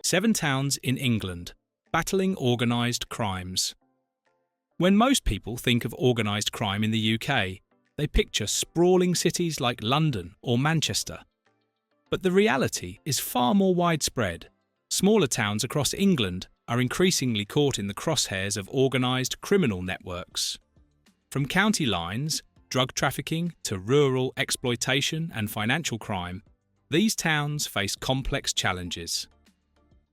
7 towns in England, battling organised crimes. When most people think of organised crime in the UK, they picture sprawling cities like London or Manchester. But the reality is far more widespread. Smaller towns across England are increasingly caught in the crosshairs of organised criminal networks. From county lines, drug trafficking, to rural exploitation and financial crime, these towns face complex challenges.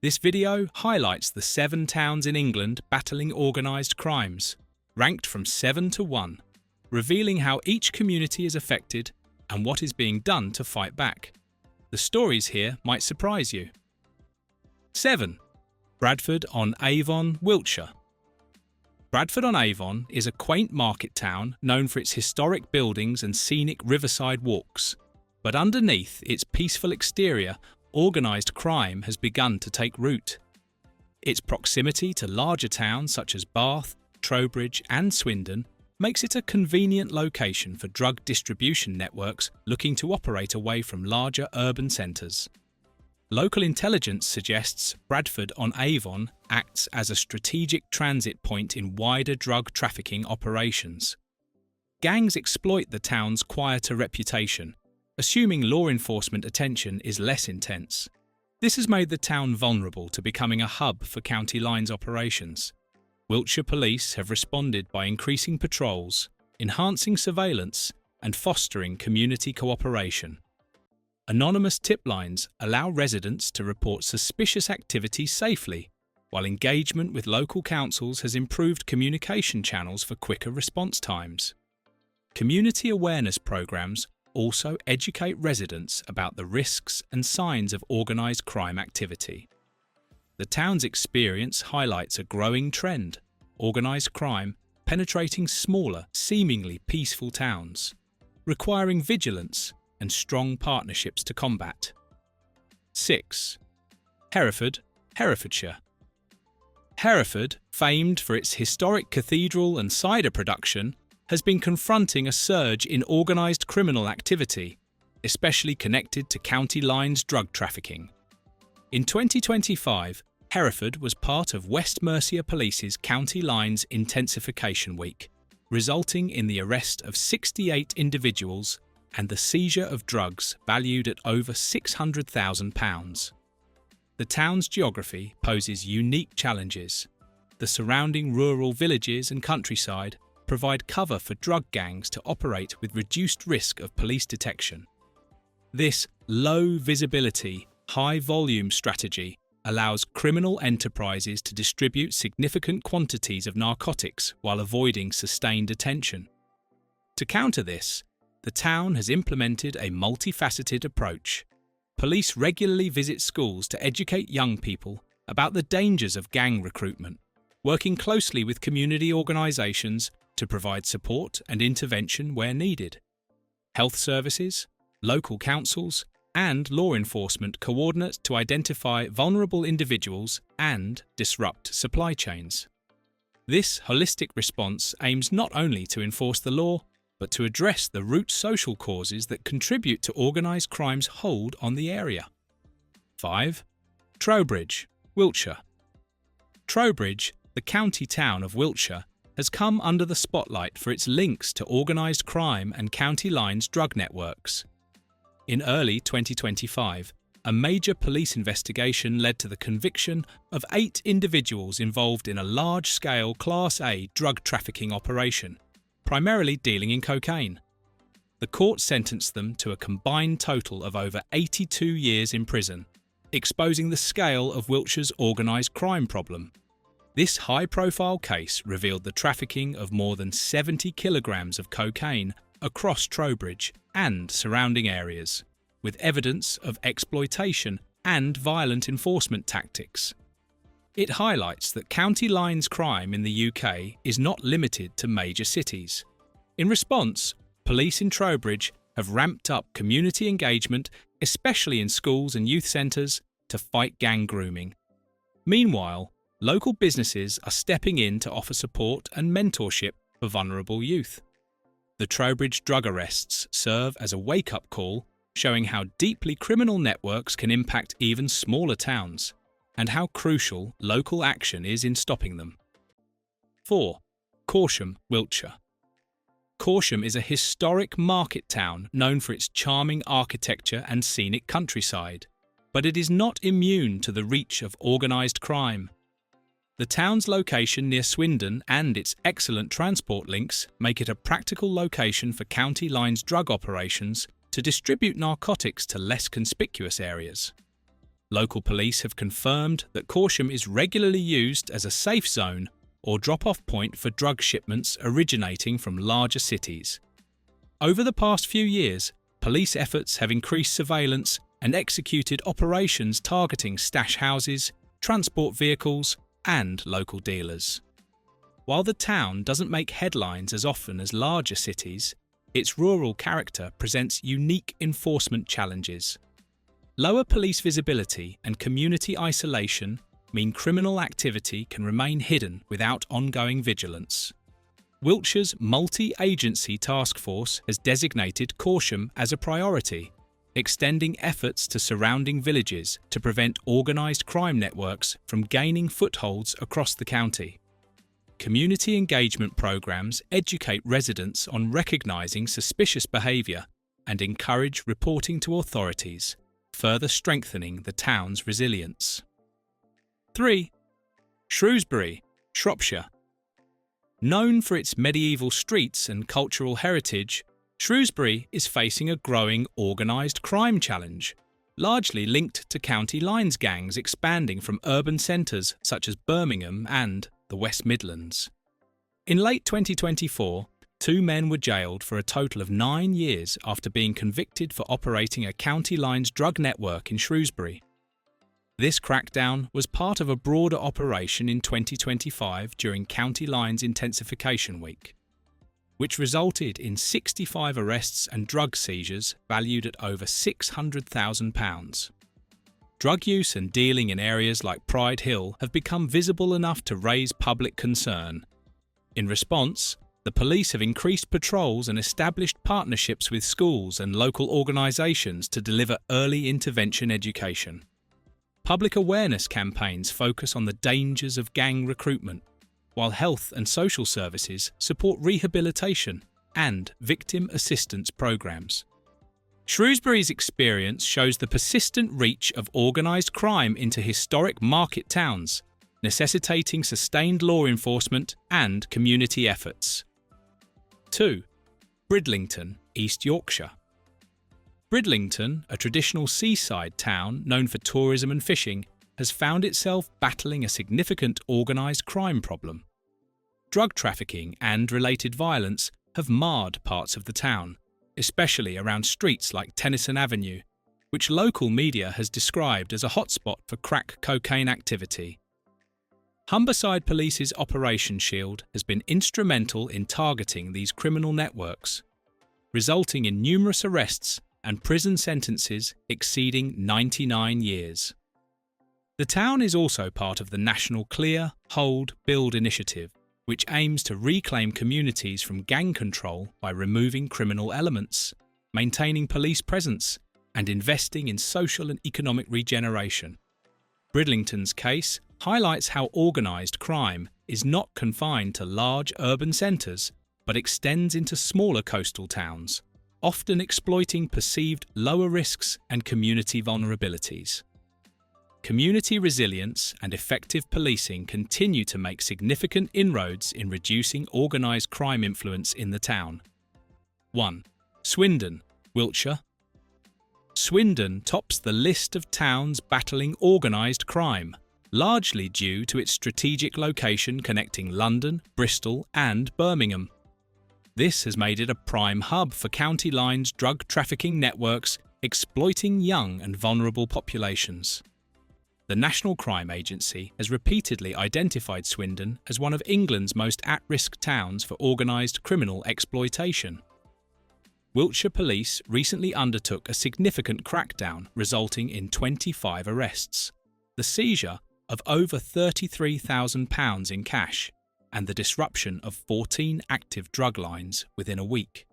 This video highlights the 7 towns in England battling organised crimes, ranked from 7 to 1, revealing how each community is affected and what is being done to fight back. The stories here might surprise you. 7. Bradford-on-Avon, Wiltshire. Bradford-on-Avon is a quaint market town known for its historic buildings and scenic riverside walks. But underneath its peaceful exterior, organised crime has begun to take root. Its proximity to larger towns such as Bath, Trowbridge and Swindon makes it a convenient location for drug distribution networks looking to operate away from larger urban centres. Local intelligence suggests Bradford-on-Avon acts as a strategic transit point in wider drug trafficking operations. Gangs exploit the town's quieter reputation, assuming law enforcement attention is less intense. This has made the town vulnerable to becoming a hub for county lines operations. Wiltshire police have responded by increasing patrols, enhancing surveillance, and fostering community cooperation. Anonymous tip lines allow residents to report suspicious activity safely, while engagement with local councils has improved communication channels for quicker response times. Community awareness programs also educate residents about the risks and signs of organised crime activity. The town's experience highlights a growing trend: organised crime penetrating smaller, seemingly peaceful towns, requiring vigilance and strong partnerships to combat. 6. Hereford, Herefordshire. Hereford, famed for its historic cathedral and cider production, has been confronting a surge in organised criminal activity, especially connected to county lines drug trafficking. In 2025, Hereford was part of West Mercia Police's County Lines Intensification Week, resulting in the arrest of 68 individuals and the seizure of drugs valued at over £600,000. The town's geography poses unique challenges. The surrounding rural villages and countryside provide cover for drug gangs to operate with reduced risk of police detection. This low-visibility, high-volume strategy allows criminal enterprises to distribute significant quantities of narcotics while avoiding sustained attention. To counter this, the town has implemented a multifaceted approach. Police regularly visit schools to educate young people about the dangers of gang recruitment, working closely with community organisations to provide support and intervention where needed. Health services, local councils, and law enforcement coordinate to identify vulnerable individuals and disrupt supply chains. This holistic response aims not only to enforce the law, but to address the root social causes that contribute to organised crime's hold on the area. 5. Trowbridge, Wiltshire. Trowbridge, the county town of Wiltshire, has come under the spotlight for its links to organised crime and county lines drug networks. In early 2025, a major police investigation led to the conviction of 8 individuals involved in a large-scale Class A drug trafficking operation, primarily dealing in cocaine. The court sentenced them to a combined total of over 82 years in prison, exposing the scale of Wiltshire's organised crime problem. This high-profile case revealed the trafficking of more than 70 kilograms of cocaine across Trowbridge and surrounding areas, with evidence of exploitation and violent enforcement tactics. It highlights that county lines crime in the UK is not limited to major cities. In response, police in Trowbridge have ramped up community engagement, especially in schools and youth centres, to fight gang grooming. Meanwhile, local businesses are stepping in to offer support and mentorship for vulnerable youth. The Trowbridge drug arrests serve as a wake-up call, showing how deeply criminal networks can impact even smaller towns. and how crucial local action is in stopping them. 4. Corsham, Wiltshire. Corsham is a historic market town known for its charming architecture and scenic countryside, but it is not immune to the reach of organised crime. The town's location near Swindon and its excellent transport links make it a practical location for County Line's drug operations to distribute narcotics to less conspicuous areas. Local police have confirmed that Corsham is regularly used as a safe zone or drop-off point for drug shipments originating from larger cities. Over the past few years, police efforts have increased surveillance and executed operations targeting stash houses, transport vehicles, and local dealers. While the town doesn't make headlines as often as larger cities, its rural character presents unique enforcement challenges. Lower police visibility and community isolation mean criminal activity can remain hidden without ongoing vigilance. Wiltshire's multi-agency task force has designated Corsham as a priority, extending efforts to surrounding villages to prevent organised crime networks from gaining footholds across the county. Community engagement programs educate residents on recognising suspicious behaviour and encourage reporting to authorities, further strengthening the town's resilience. 3. Shrewsbury, Shropshire. Known for its medieval streets and cultural heritage, Shrewsbury is facing a growing organised crime challenge, largely linked to County Line's gangs expanding from urban centres such as Birmingham and the West Midlands. In late 2024, 2 men were jailed for a total of 9 years after being convicted for operating a County Line's drug network in Shrewsbury. This crackdown was part of a broader operation in 2025 during County Line's Intensification Week, which resulted in 65 arrests and drug seizures valued at over £600,000. Drug use and dealing in areas like Pride Hill have become visible enough to raise public concern. In response, the police have increased patrols and established partnerships with schools and local organisations to deliver early intervention education. Public awareness campaigns focus on the dangers of gang recruitment, while health and social services support rehabilitation and victim assistance programs. Shrewsbury's experience shows the persistent reach of organised crime into historic market towns, necessitating sustained law enforcement and community efforts. 2. Bridlington, East Yorkshire. Bridlington, a traditional seaside town known for tourism and fishing, has found itself battling a significant organised crime problem. Drug trafficking and related violence have marred parts of the town, especially around streets like Tennyson Avenue, which local media has described as a hotspot for crack cocaine activity. Humberside Police's Operation Shield has been instrumental in targeting these criminal networks, resulting in numerous arrests and prison sentences exceeding 99 years. The town is also part of the national Clear, Hold, Build initiative, which aims to reclaim communities from gang control by removing criminal elements, maintaining police presence, and investing in social and economic regeneration. Bridlington's case highlights how organised crime is not confined to large urban centres, but extends into smaller coastal towns, often exploiting perceived lower risks and community vulnerabilities. Community resilience and effective policing continue to make significant inroads in reducing organised crime influence in the town. 1. Swindon, Wiltshire. Swindon tops the list of towns battling organised crime, largely due to its strategic location connecting London, Bristol and Birmingham. This has made it a prime hub for County Line's drug trafficking networks exploiting young and vulnerable populations. The National Crime Agency has repeatedly identified Swindon as one of England's most at-risk towns for organised criminal exploitation. Wiltshire Police recently undertook a significant crackdown resulting in 25 arrests, the seizure of over £33,000 in cash, and the disruption of 14 active drug lines within a week.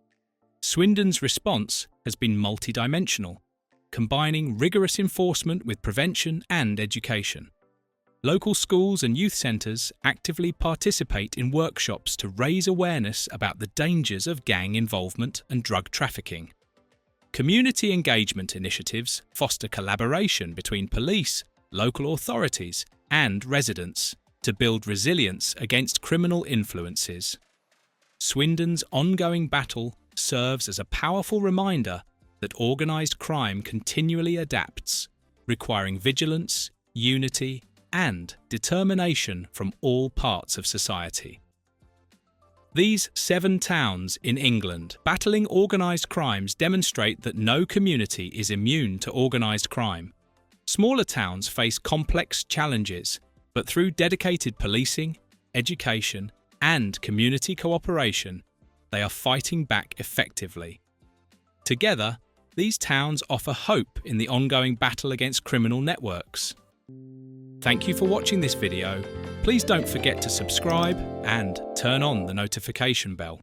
Swindon's response has been multidimensional, combining rigorous enforcement with prevention and education. Local schools and youth centres actively participate in workshops to raise awareness about the dangers of gang involvement and drug trafficking. Community engagement initiatives foster collaboration between police, local authorities and residents to build resilience against criminal influences. Swindon's ongoing battle serves as a powerful reminder that organised crime continually adapts, requiring vigilance, unity and determination from all parts of society. These 7 towns in England battling organised crimes demonstrate that no community is immune to organised crime. Smaller towns face complex challenges, but through dedicated policing, education and community cooperation, they are fighting back effectively. Together, these towns offer hope in the ongoing battle against criminal networks. Thank you for watching this video. Please don't forget to subscribe and turn on the notification bell.